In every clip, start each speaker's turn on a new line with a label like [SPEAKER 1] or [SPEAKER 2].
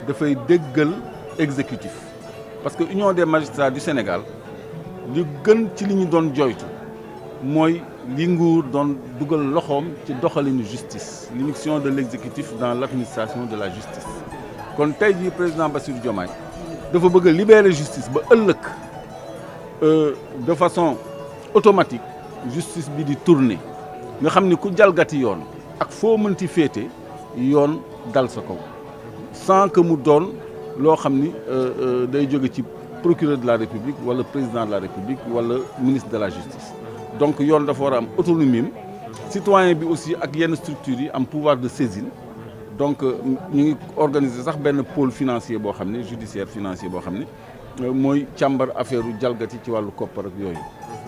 [SPEAKER 1] dafay déggal exécutif parce que Union des magistrats du Sénégal li gën ci li ñu doon joytu mooy li nguur doon dugal loxoom ci doxalinu justice l'immixtion de l'exécutif dans l'administration de la justice kon tey jii président Bassirou Diomaye dafa bëgg a libérer justice ba ëllëg de façon automatique justice bi di tourner nga xam ni ku jalgati yoon ak foo mënti féete yoon dal sa kaw sans que mu doon loo xam ni day jóge ci procureur de la République wala président de la République wala ministre de la justice donc yoon dafa war a am autonomie citoyen bi aussi ak yenn structures yi am pouvoir de saisine donc ñu ngi organiser sax benn pôle financier boo xam ne judiciaire financier boo xam ne mooy càmbar affaire u jalgati ci wàllu koppar ak yooyu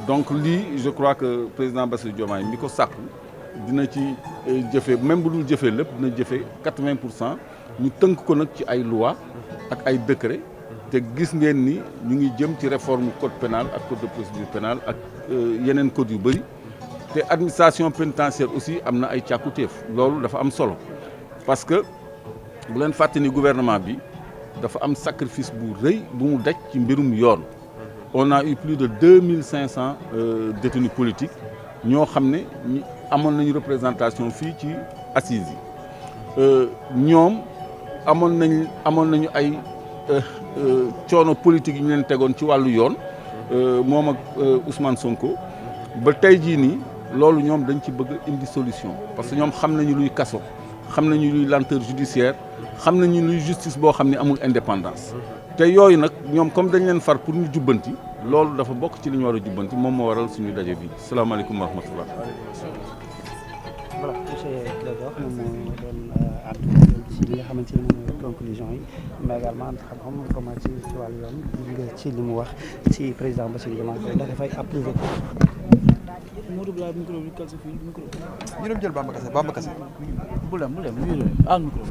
[SPEAKER 1] donc lii je crois que président Bassirou Diomaye mi ko sàkku dina ci jëfee même bu dul jëfee lépp dina jëfee 80% ñu tënk ko nag ci ay loi ak ay décret te gis ngeen ni ñu ngi jëm ci réforme code pénal ak code de procédure pénale ak yeneen code yu bëri te administration pénitentiaire aussi am na ay càkkutéef loolu dafa am solo parce que bu leen fàtte ni gouvernement bi dafa am sacrifice bu rëy bu mu daj ci mbirum yoon on a eu plus de 2500 détenus politiques ñoo xam ne amoon nañu représentation fii ci assises yi ñoom amoon nañu ay coono politique yi ñu leen tegoon ci wàllu yoon moom ak Ousmane Sonko ba tey jii nii loolu ñoom dañ ci bëgg indi solution parce que ñoom xam nañu luy kaso xam nañu luy lenteur judiciaire xam nañu luy justice boo xam ne amul indépendance te yooyu nag ñoom comme dañ leen far pour ñu jubbanti loolu dafa bokk ci li ñu war a jubbanti moom moo waral suñu daje bi salaamaaleykum wa rahmatullah.
[SPEAKER 2] voilà monsieur Clédor moom moo doon àddu ci li nga xamante ni mooy conclusion yi mais également xam-xam comment ci wàllu yoon nga ci li mu wax ci président Bassirou Diomaye Faye ndax dafay approuvé ko.
[SPEAKER 3] ñu dem jël Bamba Kassé
[SPEAKER 4] bu dem al micro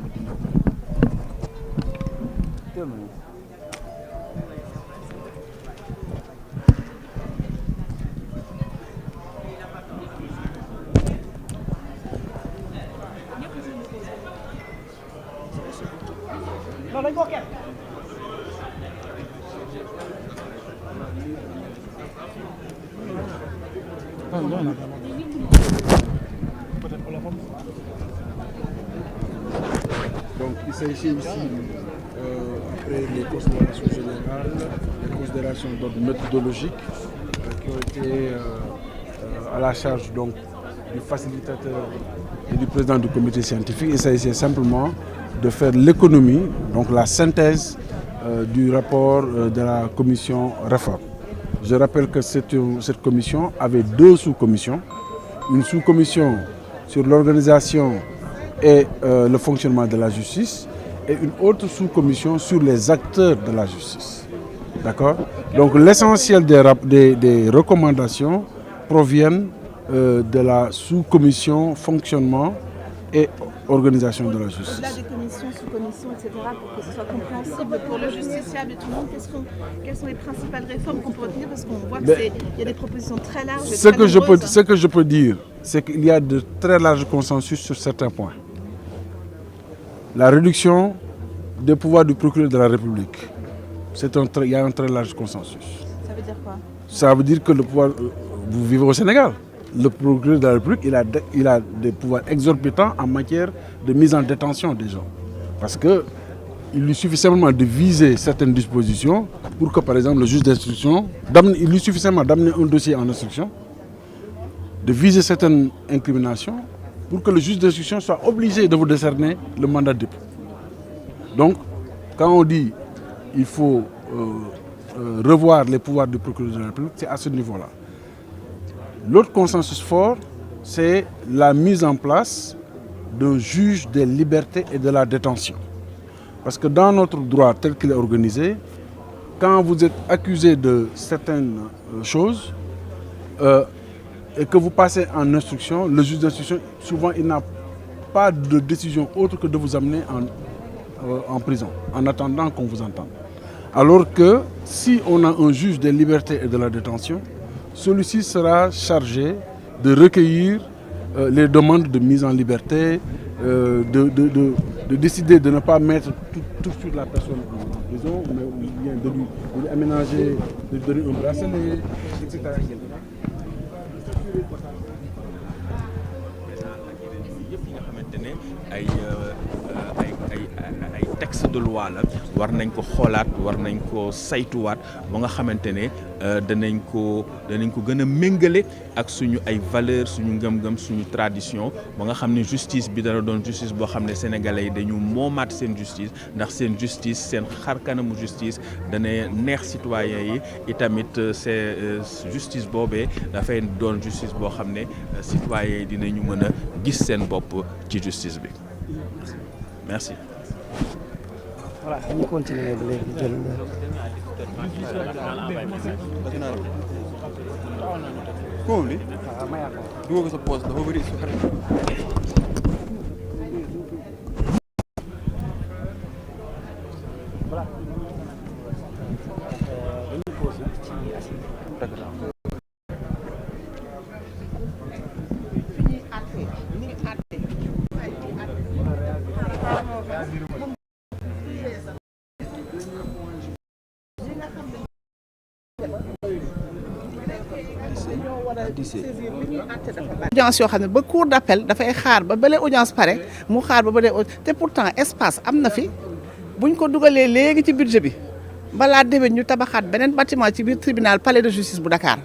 [SPEAKER 3] Donc il s'agit ici, après les considérations générales, les considérations d'ordre méthodologique qui ont été à la charge donc, du facilitateur et du président du comité scientifique. Il s'agissait simplement de faire l'économie, donc la synthèse du rapport de la commission réforme. Je rappelle que cette commission avait deux sous-commissions. Une sous-commission sur l'organisation et le fonctionnement de la justice et une autre sous-commission sur les acteurs de la justice. D'accord? Donc l'essentiel des recommandations proviennent de la sous-commission fonctionnement et organisation de la justice.
[SPEAKER 5] Au-delà des commissions, sous-commissions, etc., pour que ce soit compréhensible pour le justiciable et tout le monde, quelles sont les principales réformes qu'on peut retenir? Parce qu'on voit qu'il y a des propositions très larges.
[SPEAKER 3] Ce que je peux dire, c'est qu'il y a de très larges consensus sur certains points. La réduction des pouvoirs du procureur de la République, il y a un très large consensus.
[SPEAKER 5] Ça veut dire quoi? Ça
[SPEAKER 3] veut dire que le pouvoir... Vous vivez au Sénégal. Le procureur de la République, il a des pouvoirs exorbitants en matière de mise en détention des gens. Parce qu'il lui suffit simplement de viser certaines dispositions pour que, par exemple, le juge d'instruction, il lui suffit simplement d'amener un dossier en instruction, de viser certaines incriminations, pour que le juge d'instruction soit obligé de vous décerner le mandat de dépôt. Donc, quand on dit qu'il faut revoir les pouvoirs du procureur de la République, c'est à ce niveau-là. L'autre consensus fort, c'est la mise en place d'un juge des libertés et de la détention. Parce que dans notre droit tel qu'il est organisé, quand vous êtes accusé de certaines choses et que vous passez en instruction, le juge d'instruction, souvent, il n'a pas de décision autre que de vous amener en prison, en attendant qu'on vous entende. Alors que si on a un juge des libertés et de la détention, celui-ci sera chargé de recueillir les demandes de mise en liberté, de de décider de ne pas mettre tout de suite la personne en prison, mais bien de lui aménager, de lui donner un bracelet, etc.
[SPEAKER 6] ay texte de loi la war nañ ko xoolaat war nañ ko saytuwaat ba nga xamante ne danañ ko gën a méngale ak suñu ay valeurs suñu ngëm-ngëm suñu tradition ba nga xam ne justice bi dana doon justice boo xam ne sénégalais yi dañu moomaat seen justice ndax seen justice seen xar kanamu justice dana neex citoyens yi itamit c'est justice boobee dafay doon justice boo xam ne citoyens yi dinañu mën a gis seen bopp ci justice bi. Merci.
[SPEAKER 2] Voilà, ñu continuer ba léegi jël
[SPEAKER 7] ko li dugal ko sa poche dafa bëri su xarit
[SPEAKER 2] voilà dañuy posé ci assise
[SPEAKER 8] audience yoo xam ne ba cour d'appel dafay xaar ba bële audience pare mu xaar ba bële te pourtant espace am na fi buñ ko dugalee léegi ci budget bi balaa déwén ñu tabaxaat beneen bâtiment ci biir tribunal palais de justice bu Dakar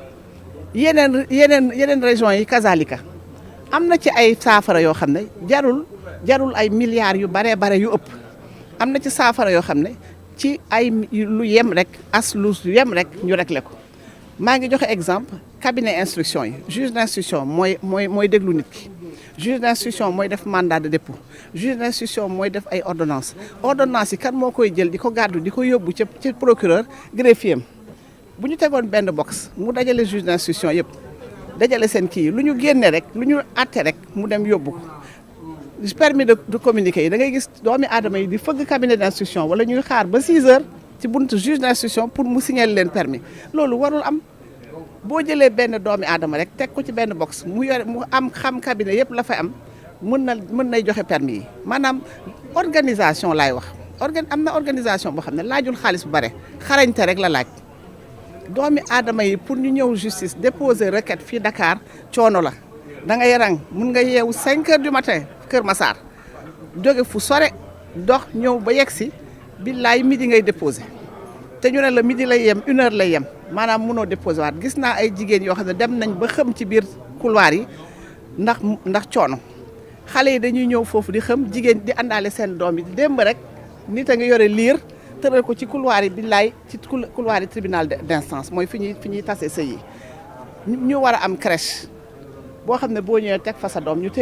[SPEAKER 8] yeneen régions yi kazalika am na ci ay saafara yoo xam ne jarul ay milliards yu bare yu ëpp am na ci saafara yoo xam ne ci ay lu yem rek lu yem rek ñu réglé ko. maa ngi joxe exemple cabinet instruction yi juge d'instruction mooy déglu nit ki juge d'instruction mooy def mandat de dépôt juge d'instruction mooy def ay ordonnance yi kan moo koy jël di ko gàddu di ko yóbbu ci procureur greffier bu ñu tegoon benn box mu dajale juge d'instruction yëpp dajale seen kii lu ñu génne rek lu ñu àtte rek mu dem yóbbu ko permis de communiquer yi da ngay gis doomi aadama yi di fëgg cabinet d'instruction wala ñuy xaar ba 6 heures ci buntu juge d'instruction pour mu signaler leen permis loolu warul am boo jëlee benn doomi aadama rek teg ko ci benn box mu am xam cabinet yëpp la fay am mën nay joxe permis yi maanaam organisation laay wax am na organisation boo xam ne laajul xaalis bu bare xarañte rek la laaj doomi aadama yi pour ñu ñëw justice déposer requête fii Dakar coono la da ngay rang mun nga yeewu 5 heures du matin Kër Massar jóge fu sore dox ñëw ba yegg si billaay midi ngay déposé te ñu ne la midi lay yem 1 heure lay yem maanaam mënoo déposé waat gis naa ay jigéen yoo xam ne dem nañ ba xëm ci biir couloir yi ndax coono xale yi dañuy ñëw foofu di xëm jigéen di àndaale seen doom yi démb rek nit a ngi yore liir tëral ko ci couloir yi billaay ci couloir yi tribunal d'instance mooy fi ñuy tase sëy yi ñu war a am crèche boo xam ne boo ñëwee teg fa sa doom ñu téye